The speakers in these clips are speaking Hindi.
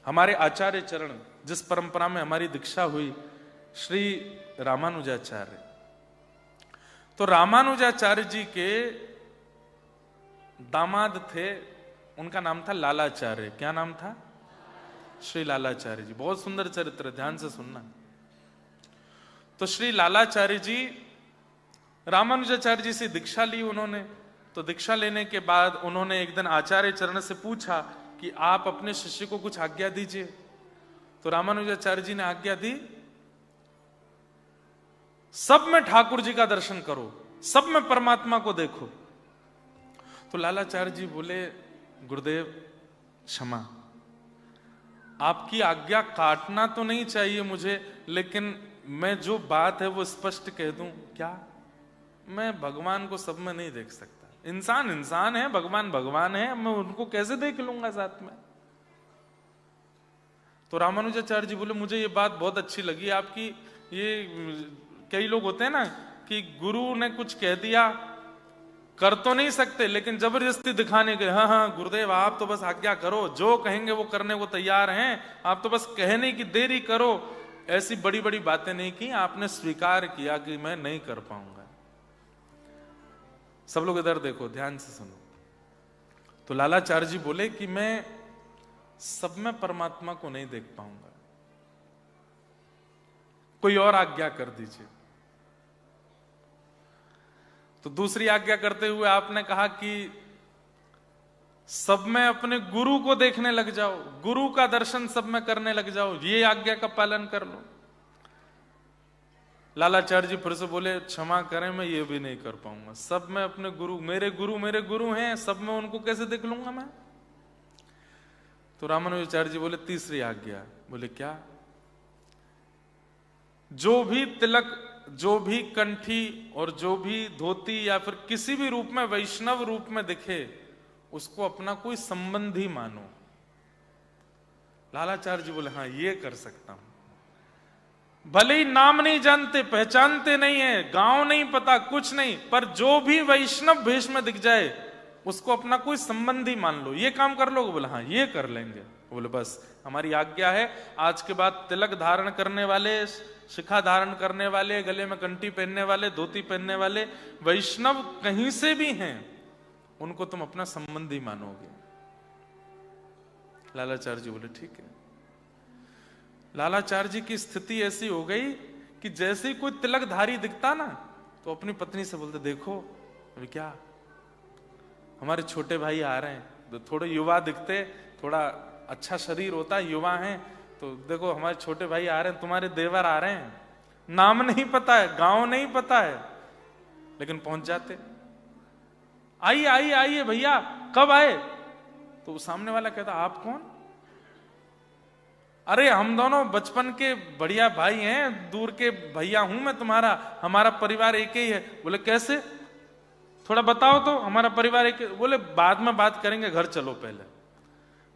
हमारे आचार्य चरण, जिस परंपरा में हमारी दीक्षा हुई, श्री रामानुजाचार्य। तो रामानुजाचार्य जी के दामाद थे, उनका नाम था लालाचार्य। क्या नाम था? श्री लालाचार्य जी। बहुत सुंदर चरित्र, ध्यान से सुनना। तो श्री लालाचार्य जी रामानुजाचार्य जी से दीक्षा ली उन्होंने। तो दीक्षा लेने के बाद उन्होंने एक दिन आचार्य चरण से पूछा कि आप अपने शिष्य को कुछ आज्ञा दीजिए। तो रामानुजाचार्य जी ने आज्ञा दी, सब में ठाकुर जी का दर्शन करो, सब में परमात्मा को देखो। तो लालाचार्य जी बोले, गुरुदेव क्षमा, आपकी आज्ञा काटना तो नहीं चाहिए मुझे, लेकिन मैं जो बात है वो स्पष्ट कह दूं। क्या? मैं भगवान को सब में नहीं देख सकता। इंसान इंसान है, भगवान भगवान है, मैं उनको कैसे देख लूंगा साथ में? तो रामानुजाचार्य जी बोले, मुझे ये बात बहुत अच्छी लगी आपकी। ये कई लोग होते हैं ना कि गुरु ने कुछ कह दिया, कर तो नहीं सकते, लेकिन जबरदस्ती दिखाने के, हाँ हाँ गुरुदेव आप तो बस आज्ञा करो, जो कहेंगे वो करने को तैयार हैं, आप तो बस कहने की देरी करो। ऐसी बड़ी बड़ी बातें नहीं की, आपने स्वीकार किया कि मैं नहीं कर पाऊंगा। सब लोग इधर देखो, ध्यान से सुनो। तो लालाचार्य जी बोले कि मैं सब में परमात्मा को नहीं देख पाऊंगा, कोई और आज्ञा कर दीजिए। तो दूसरी आज्ञा करते हुए आपने कहा कि सब में अपने गुरु को देखने लग जाओ, गुरु का दर्शन सब में करने लग जाओ, ये आज्ञा का पालन कर लो। लालाचार्य जी फिर से बोले, क्षमा करें मैं ये भी नहीं कर पाऊंगा, सब में अपने गुरु मेरे गुरु हैं, सब में उनको कैसे देख लूंगा मैं? तो रामानुजाचार्य जी बोले, तीसरी आज्ञा। बोले क्या? जो भी तिलक, जो भी कंठी और जो भी धोती या फिर किसी भी रूप में वैष्णव रूप में दिखे, उसको अपना कोई संबंधी मानो। लालाचार्य जी बोले, हाँ ये कर सकता हूं। भले ही नाम नहीं जानते, पहचानते नहीं है, गांव नहीं पता, कुछ नहीं, पर जो भी वैष्णव भेष में दिख जाए उसको अपना कोई संबंधी मान लो, ये काम कर लोगे? बोले हाँ ये कर लेंगे। बोले बस हमारी आज्ञा है, आज के बाद तिलक धारण करने वाले, शिखा धारण करने वाले, गले में कंठी पहनने वाले, धोती पहनने वाले वैष्णव कहीं से भी हैं, उनको तुम अपना संबंधी मानोगे। लालाचार्य जी बोले ठीक है। लालाचार्य जी की स्थिति ऐसी हो गई कि जैसे ही कोई तिलकधारी दिखता ना, तो अपनी पत्नी से बोलते, देखो अभी क्या, हमारे छोटे भाई आ रहे हैं, तो थोड़े युवा दिखते, थोड़ा अच्छा शरीर होता है, युवा हैं, तो देखो हमारे छोटे भाई आ रहे हैं, तुम्हारे देवर आ रहे हैं। नाम नहीं पता है, गांव नहीं पता है, लेकिन पहुंच जाते, आइए आइए आइए भैया, कब आए? तो सामने वाला कहता, आप कौन? अरे हम दोनों बचपन के बढ़िया भाई हैं, दूर के भैया हूं मैं तुम्हारा, हमारा परिवार एक ही है। बोले कैसे, थोड़ा बताओ तो, हमारा परिवार एक। बोले बाद में बात करेंगे, घर चलो पहले।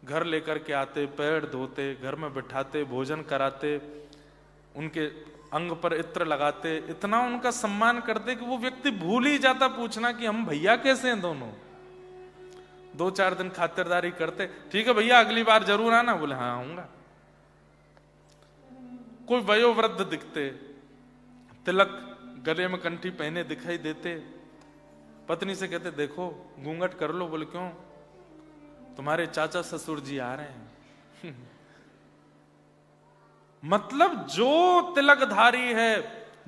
घर लेकर के आते, पैर धोते, घर में बिठाते, भोजन कराते, उनके अंग पर इत्र लगाते, इतना उनका सम्मान करते कि वो व्यक्ति भूल ही जाता पूछना कि हम भैया कैसे हैं दोनों। 2-4 दिन खातिरदारी करते, ठीक है भैया अगली बार जरूर आना। बोले हाँ आऊंगा। कोई वयोवृद्ध दिखते, तिलक गले में कंठी पहने दिखाई देते, पत्नी से कहते, देखो घूंघट कर लो। बोले क्यों? तुम्हारे चाचा ससुर जी आ रहे हैं। मतलब जो तिलकधारी है,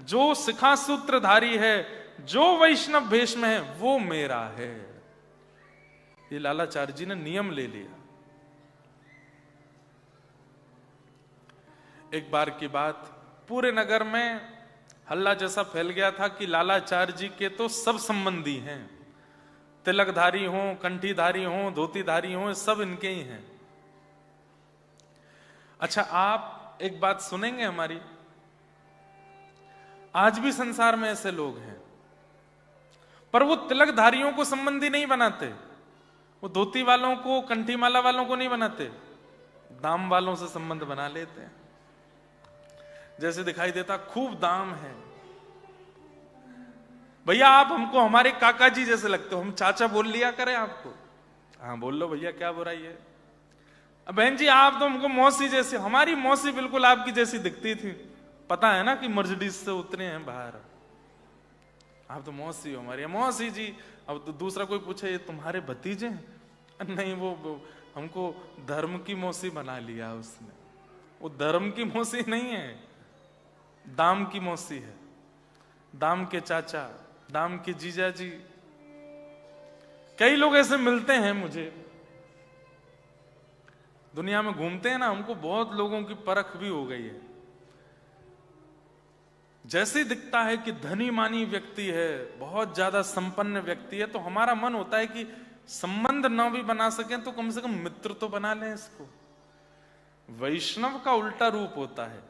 जो शिखा सूत्रधारी है, जो वैष्णव भेष में है, वो मेरा है। ये लालाचार्य जी ने नियम ले लिया। एक बार की बात, पूरे नगर में हल्ला जैसा फैल गया था कि लालाचार्य जी के तो सब संबंधी हैं, तिलकधारी हों, कंठीधारी हों, धोतीधारी हों, सब इनके ही हैं। अच्छा आप एक बात सुनेंगे हमारी, आज भी संसार में ऐसे लोग हैं, पर वो तिलकधारियों को संबंधी नहीं बनाते, वो धोती वालों को, कंठी माला वालों को नहीं बनाते, दाम वालों से संबंध बना लेते हैं। जैसे दिखाई देता खूब दाम है, भैया आप हमको हमारे काका जी जैसे लगते हो, हम चाचा बोल लिया करें आपको। हाँ बोल लो भैया, क्या बुराई है। अब बहन जी आप तो हमको मौसी जैसी, हमारी मौसी बिल्कुल आपकी जैसी दिखती थी, पता है ना कि मर्सिडीज से उतरे हैं बाहर, आप तो मौसी हो हमारी। मौसी जी, अब तो दूसरा कोई पूछे ये तुम्हारे भतीजे हैं? नहीं, वो हमको धर्म की मौसी बना लिया उसने। वो धर्म की मौसी नहीं है, दाम की मौसी है, दाम के चाचा, दाम के जीजा जी। कई लोग ऐसे मिलते हैं मुझे, दुनिया में घूमते हैं ना, हमको बहुत लोगों की परख भी हो गई है। जैसे ही दिखता है कि धनी मानी व्यक्ति है, बहुत ज्यादा संपन्न व्यक्ति है, तो हमारा मन होता है कि संबंध न भी बना सके तो कम से कम मित्र तो बना लें इसको। वैष्णव का उल्टा रूप होता है,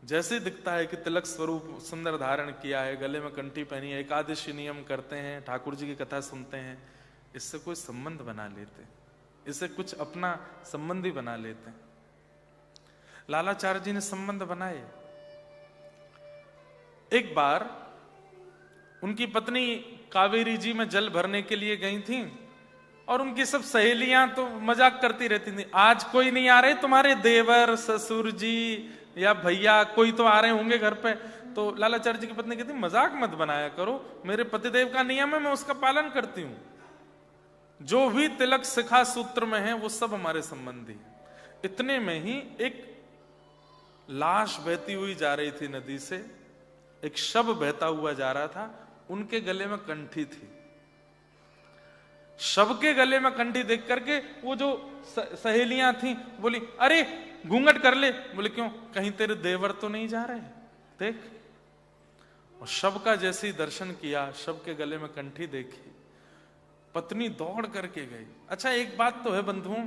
जैसे दिखता है कि तिलक स्वरूप सुंदर धारण किया है, गले में कंठी पहनी है, एकादशी नियम करते हैं, ठाकुर जी की कथा सुनते हैं, इससे कोई संबंध बना लेते, इससे कुछ अपना संबंधी बना लेते। लालाचार्य जी ने संबंध बनाए। एक बार उनकी पत्नी कावेरी जी में जल भरने के लिए गई थी और उनकी सब सहेलियां तो मजाक करती रहती थी, आज कोई नहीं आ रहे तुम्हारे देवर ससुर जी या भैया, कोई तो आ रहे होंगे घर पे। तो लालाचार्य जी की पत्नी कहती मजाक मत बनाया करो, मेरे पतिदेव का नियम है, मैं उसका पालन करती हूं। जो भी तिलक शिखा सूत्र में है वो सब हमारे संबंधी है। इतने में ही एक लाश बहती हुई जा रही थी नदी से, एक शव बहता हुआ जा रहा था, उनके गले में कंठी थी। शव के गले में कंठी देख करके वो जो सहेलियां थी बोली अरे घूंघट कर ले। बोले क्यों? कहीं तेरे देवर तो नहीं जा रहे, देख। और शव का जैसे ही दर्शन किया, शव के गले में कंठी देखी, पत्नी दौड़ करके गई। अच्छा एक बात तो है बंधुओं,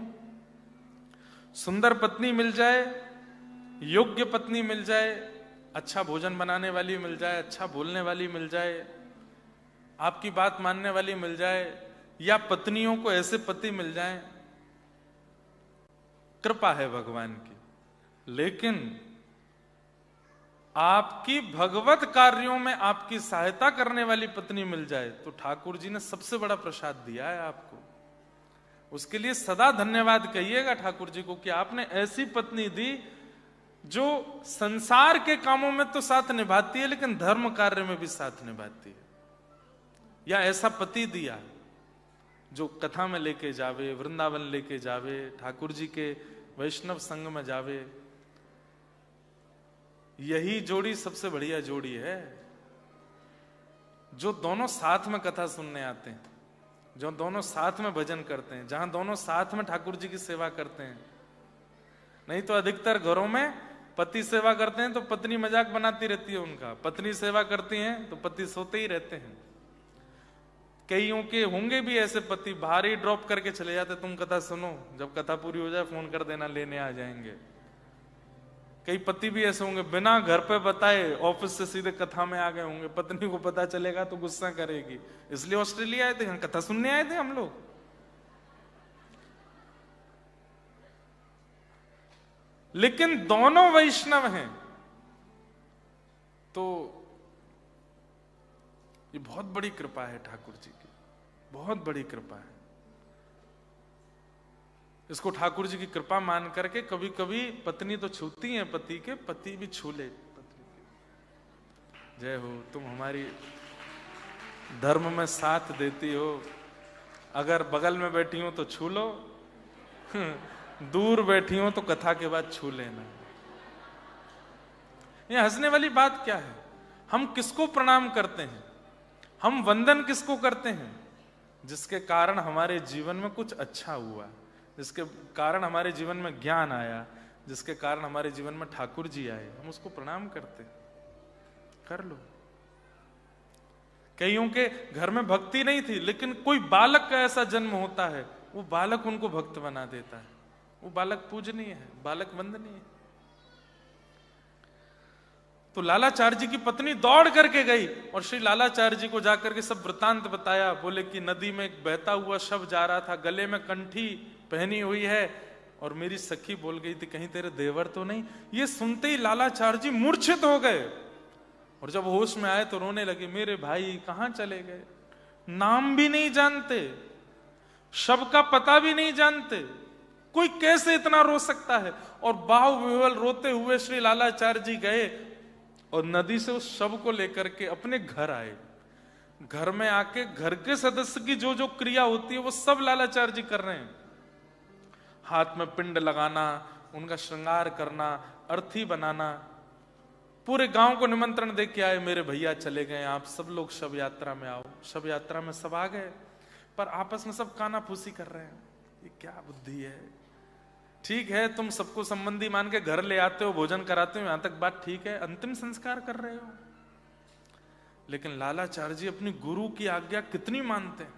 सुंदर पत्नी मिल जाए, योग्य पत्नी मिल जाए, अच्छा भोजन बनाने वाली मिल जाए, अच्छा बोलने वाली मिल जाए, आपकी बात मानने वाली मिल जाए, या पत्नियों को ऐसे पति मिल जाए, कृपा है भगवान की। लेकिन आपकी भगवत कार्यों में आपकी सहायता करने वाली पत्नी मिल जाए तो ठाकुर जी ने सबसे बड़ा प्रसाद दिया है आपको। उसके लिए सदा धन्यवाद कहिएगा ठाकुर जी को कि आपने ऐसी पत्नी दी जो संसार के कामों में तो साथ निभाती है लेकिन धर्म कार्य में भी साथ निभाती है। या ऐसा पति दिया जो कथा में लेके जावे, वृंदावन लेके जावे, ठाकुर जी के वैष्णव संग में जावे। यही जोड़ी सबसे बढ़िया जोड़ी है, जो दोनों साथ में कथा सुनने आते हैं, जो दोनों साथ में भजन करते हैं, जहां दोनों साथ में ठाकुर जी की सेवा करते हैं। नहीं तो अधिकतर घरों में पति सेवा करते हैं तो पत्नी मजाक बनाती रहती है उनका, पत्नी सेवा करती हैं तो पति सोते ही रहते हैं। कईयों के होंगे भी ऐसे पति, बाहर ही ड्रॉप करके चले जाते, तुम कथा सुनो, जब कथा पूरी हो जाए फोन कर देना, लेने आ जाएंगे। कई पति भी ऐसे होंगे बिना घर पे बताए ऑफिस से सीधे कथा में आ गए होंगे, पत्नी को पता चलेगा तो गुस्सा करेगी। इसलिए ऑस्ट्रेलिया आए थे, कथा सुनने आए थे हम लोग। लेकिन दोनों वैष्णव हैं तो ये बहुत बड़ी कृपा है ठाकुर जी की, बहुत बड़ी कृपा है। इसको ठाकुर जी की कृपा मान करके कभी कभी पत्नी तो छूती है पति के, पति भी छू ले पत्नी के। जय हो, तुम हमारी धर्म में साथ देती हो। अगर बगल में बैठी हो तो छू लो, दूर बैठी हो तो कथा के बाद छू लेना। ये हंसने वाली बात क्या है? हम किसको प्रणाम करते हैं, हम वंदन किसको करते हैं? जिसके कारण हमारे जीवन में कुछ अच्छा हुआ, जिसके कारण हमारे जीवन में ज्ञान आया, जिसके कारण हमारे जीवन में ठाकुर जी आए, हम उसको प्रणाम करते। कर लो। कईयों के घर में भक्ति नहीं थी लेकिन कोई बालक का ऐसा जन्म होता है, वो बालक उनको भक्त बना देता है। वो बालक पूजनीय है, बालक वंदनीय है। तो लालाचार्य जी की पत्नी दौड़ करके गई और श्री लालाचार्य जी को जाकर के सब वृतांत बताया। बोले कि नदी में एक बहता हुआ शव जा रहा था, गले में कंठी पहनी हुई है, और मेरी सखी बोल गई थी कहीं तेरे देवर तो नहीं। ये सुनते ही लालाचार्य जी मूर्छित हो गए और जब होश में आए तो रोने लगे। मेरे भाई कहां चले गए? नाम भी नहीं जानते, शव का पता भी नहीं जानते, कोई कैसे इतना रो सकता है? और बाहुविह्वल रोते हुए श्री लालाचार्य जी गए और नदी से उस शव को लेकर के अपने घर आए। घर में आके घर के सदस्य की जो जो क्रिया होती है वो सब लालाचार्य जी कर रहे हैं। हाथ में पिंड लगाना, उनका श्रृंगार करना, अर्थी बनाना। पूरे गांव को निमंत्रण दे के आए, मेरे भैया चले गए, आप सब लोग शव यात्रा में आओ। शव यात्रा में सब आ गए, पर आपस में सब कानाफूसी कर रहे हैं। ये क्या बुद्धि है? ठीक है, तुम सबको संबंधी मान के घर ले आते हो, भोजन कराते हो, यहां तक बात ठीक है, अंतिम संस्कार कर रहे हो। लेकिन लालाचार्य जी अपनी गुरु की आज्ञा कितनी मानते हैं।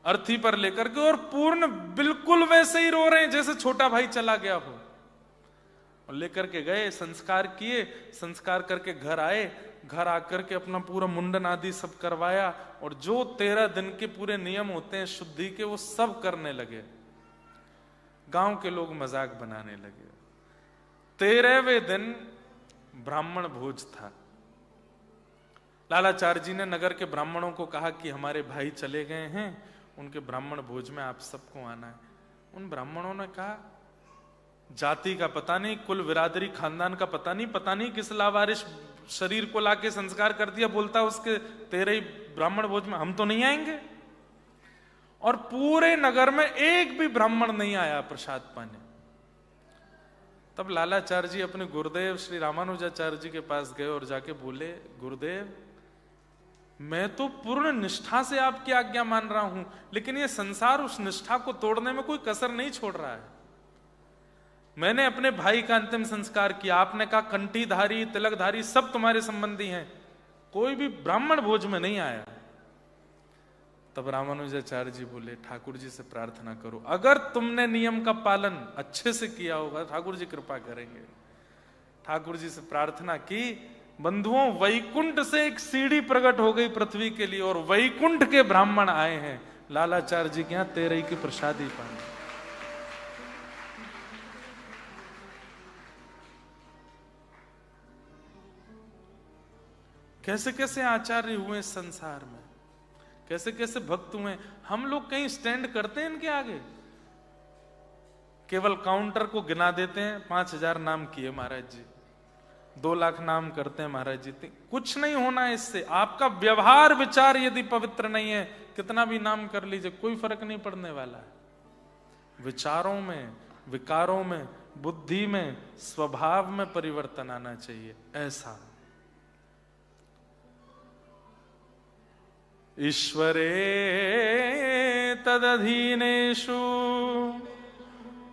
अर्थी पर लेकर के और पूर्ण बिल्कुल वैसे ही रो रहे हैं जैसे छोटा भाई चला गया हो। और लेकर के गए, संस्कार किए, संस्कार करके घर आए। घर आकर के अपना पूरा मुंडन आदि सब करवाया और जो 13 दिन के पूरे नियम होते हैं शुद्धि के, वो सब करने लगे। गांव के लोग मजाक बनाने लगे। 13वें दिन ब्राह्मण भोज था। लालाचार्य जी ने नगर के ब्राह्मणों को कहा कि हमारे भाई चले गए हैं, उनके ब्राह्मण भोज में आप सबको आना है। उन ब्राह्मणों ने कहा, जाति का पता नहीं, कुल बिरादरी खानदान का पता नहीं किस लावारिश शरीर को लाके संस्कार कर दिया, बोलता उसके 13 ही ब्राह्मण भोज में हम तो नहीं आएंगे। और पूरे नगर में एक भी ब्राह्मण नहीं आया प्रसाद पाने। तब लालाचार्य जी अपने गुरुदेव श्री रामानुजाचार्य जी के पास गए और जाके बोले, गुरुदेव मैं तो पूर्ण निष्ठा से आपकी आज्ञा मान रहा हूं, लेकिन ये संसार उस निष्ठा को तोड़ने में कोई कसर नहीं छोड़ रहा है। मैंने अपने भाई का अंतिम संस्कार किया, आपने कहा कंठीधारी तिलकधारी सब तुम्हारे संबंधी हैं, कोई भी ब्राह्मण भोज में नहीं आया। तब रामानुजाचार्य जी बोले, ठाकुर जी से प्रार्थना करो, अगर तुमने नियम का पालन अच्छे से किया होगा ठाकुर जी कृपा करेंगे। ठाकुर जी से प्रार्थना की। बंधुओं, वैकुंठ से एक सीढ़ी प्रकट हो गई पृथ्वी के लिए और वैकुंठ के ब्राह्मण आए हैं लालाचार्य जी के यहां 13 की प्रसादी पाने। कैसे कैसे आचार्य हुए इस संसार में, कैसे कैसे भक्त हुए। हम लोग कहीं स्टैंड करते हैं इनके आगे? केवल काउंटर को गिना देते हैं, 5000 नाम किए महाराज जी, 2 लाख नाम करते हैं महाराज जी। कुछ नहीं होना है इससे। आपका व्यवहार विचार यदि पवित्र नहीं है, कितना भी नाम कर लीजिए, कोई फर्क नहीं पड़ने वाला है। विचारों में, विकारों में, बुद्धि में, स्वभाव में परिवर्तन आना चाहिए। ऐसा ईश्वरे तदधीनेषु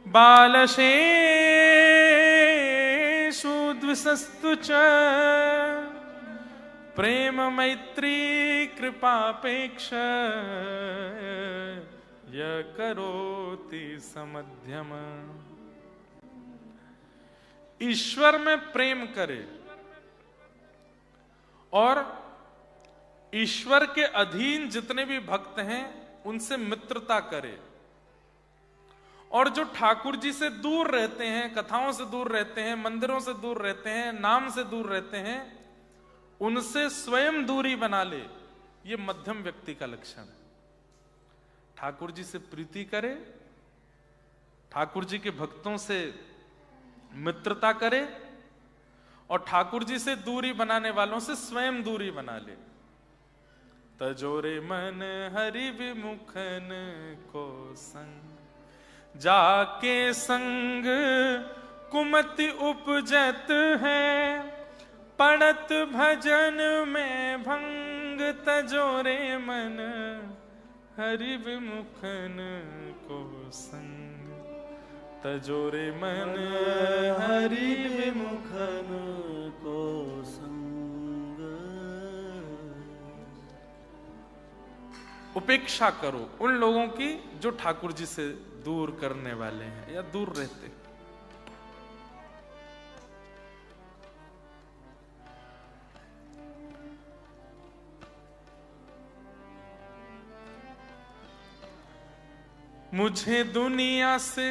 बालशेषु द्विषस्तु च प्रेम मैत्री कृपापेक्ष य करोति समध्यम। ईश्वर में प्रेम करे और ईश्वर के अधीन जितने भी भक्त हैं उनसे मित्रता करे। और जो ठाकुर जी से दूर रहते हैं, कथाओं से दूर रहते हैं, मंदिरों से दूर रहते हैं, नाम से दूर रहते हैं, उनसे स्वयं दूरी बना ले। ये मध्यम व्यक्ति का लक्षण है। ठाकुर जी से प्रीति करे, ठाकुर जी के भक्तों से मित्रता करे और ठाकुर जी से दूरी बनाने वालों से स्वयं दूरी बना ले। तजोरे मन हरि विमुखन को संग, जाके संग कुमति उपजत है, पड़त भजन में भंग। तजोरे मन हरि विमुखन को संग, तजोरे मन हरि विमुखन को संग। उपेक्षा करो उन लोगों की जो ठाकुर जी से दूर करने वाले हैं या दूर रहते। मुझे दुनिया से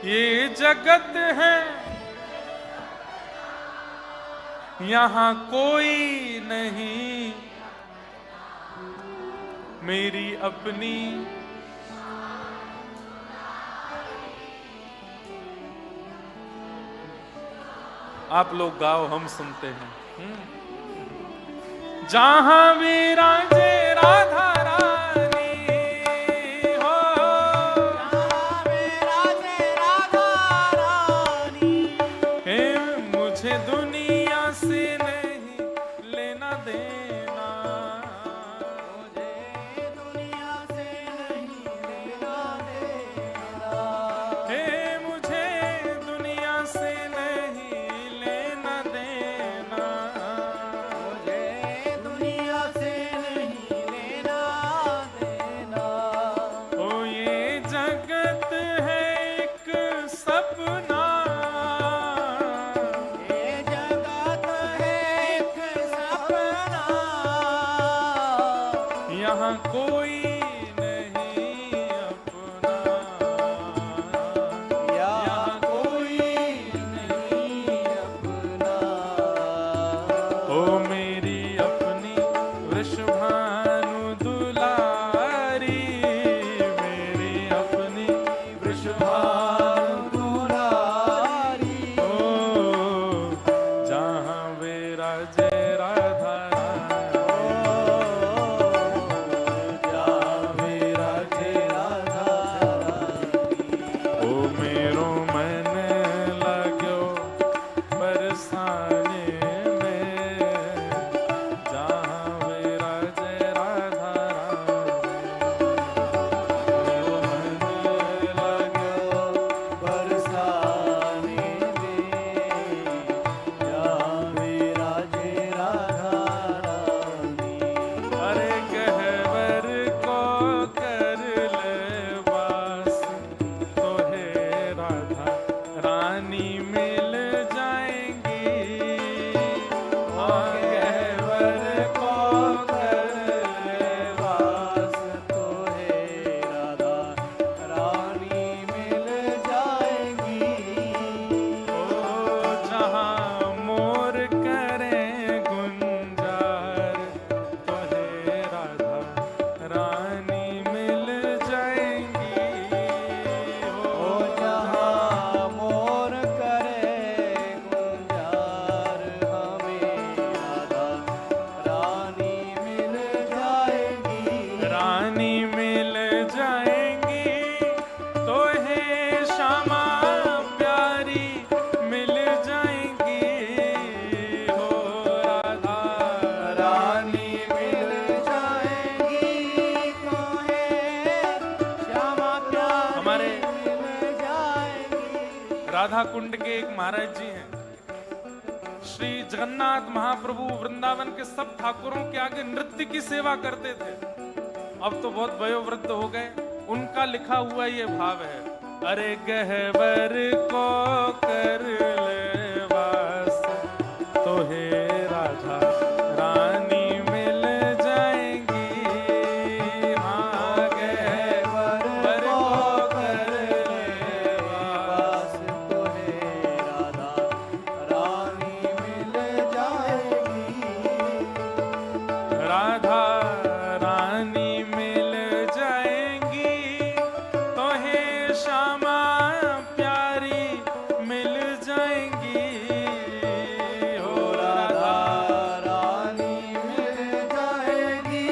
ये जगत है, यहां कोई नहीं, मेरी अपनी। आप लोग गाओ, हम सुनते हैं। जहां विराजे राधा रानी हो, जहां विराजे राधा रानी, हे मुझे दुनिया से नहीं लेना देना, मुझे दुनिया से नहीं लेना देना, हे मुझे दुनिया से नहीं लेना देना, मुझे दुनिया से नहीं लेना देना। ओ ये जगत है एक सपना, ये जगत है एक सपना, यहाँ कोई नहीं अपना, यहाँ कोई नहीं अपना। ओ मेरी अपनी वृषभानु दुलारी, मेरी अपनी वृषभानु दुलारी, ओ जहाँ विराजे राधा जहाँ विराजे राधा रानी। ओ मेरो मन लाग्यो बरसाने में, जहाँ विराजे राधा मेरो मन लाग्यो बरसाने में, जहाँ विराजे राधा रानी। अरे गहवर को कर ले वास, तो हे राधा रानी मिल जाएंगी, हाँ गहवर को कर ले वास तो है राधा रानी मिल जाएगी। ओ जहाँ मोर करें गुंजार, तो हे राधा रानी मिल जाएंगी, ओ जहाँ मोर करे गुंजार, हमें राधा रानी मिल जाएगी। रानी मिल जाएंगी, तो हे श्यामा प्यारी मिल जाएंगी, हो राधा रानी मिल जाएगी, तो है श्यामा प्यारी हमारे मिल जाएगी। राधा कुंड के एक महाराज जी हैं, श्री जगन्नाथ महाप्रभु वृंदावन के सब ठाकुरों के आगे नृत्य की सेवा करते थे। अब तो बहुत वयोवृद्ध हो गए। उनका लिखा हुआ ये भाव है, अरे गहवर को कर ले वास, तो हे राधा रानी मिल जाएंगी, हाँ गहवर को कर ले वास, वास तो है राधा रानी मिल जाएगी। राधा रानी मिल जाएंगी, तो हे श्यामा प्यारी मिल जाएंगी, हो राधा रानी मिल जाएगी,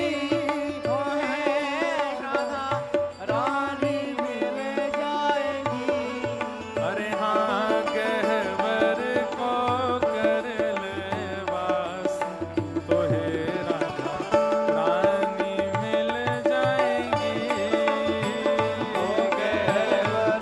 तो है राधा रानी मिल जाएगी। अरे हाँ गहवर को कर ले वास, तो हे राधा रानी मिल जाएंगी, ओ गहवर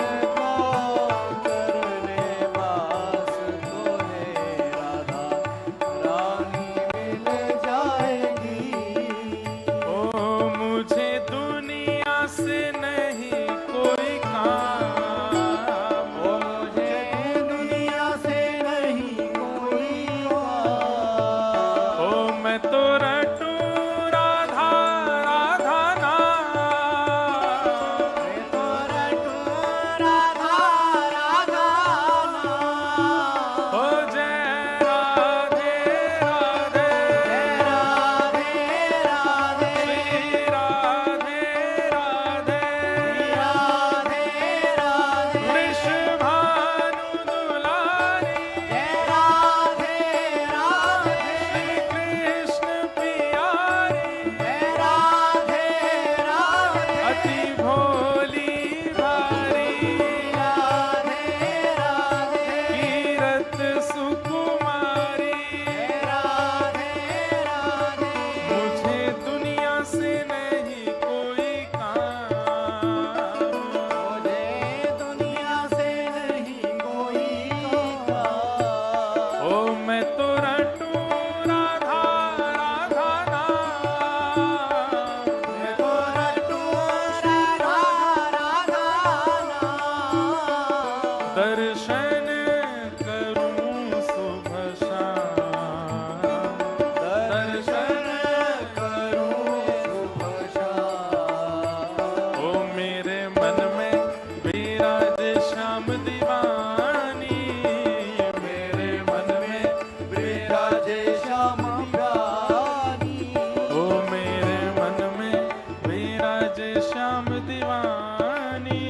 श्याम दीवानी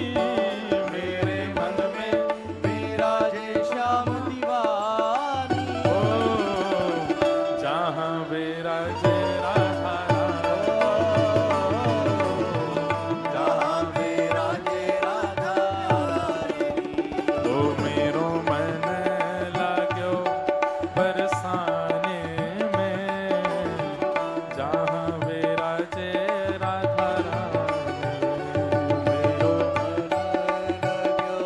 मेरे मन में विराजे श्याम दीवानी ओ जहाँ विराजे राधा जहाँ विराजे राधा तो मेरो मन लाग्यो बरसाने में जहाँ विराजे राधा मेरो मन लाग्यो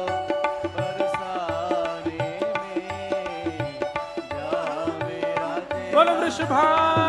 बरसाने में जहाँ विराजे बोलो वृषभानुसुते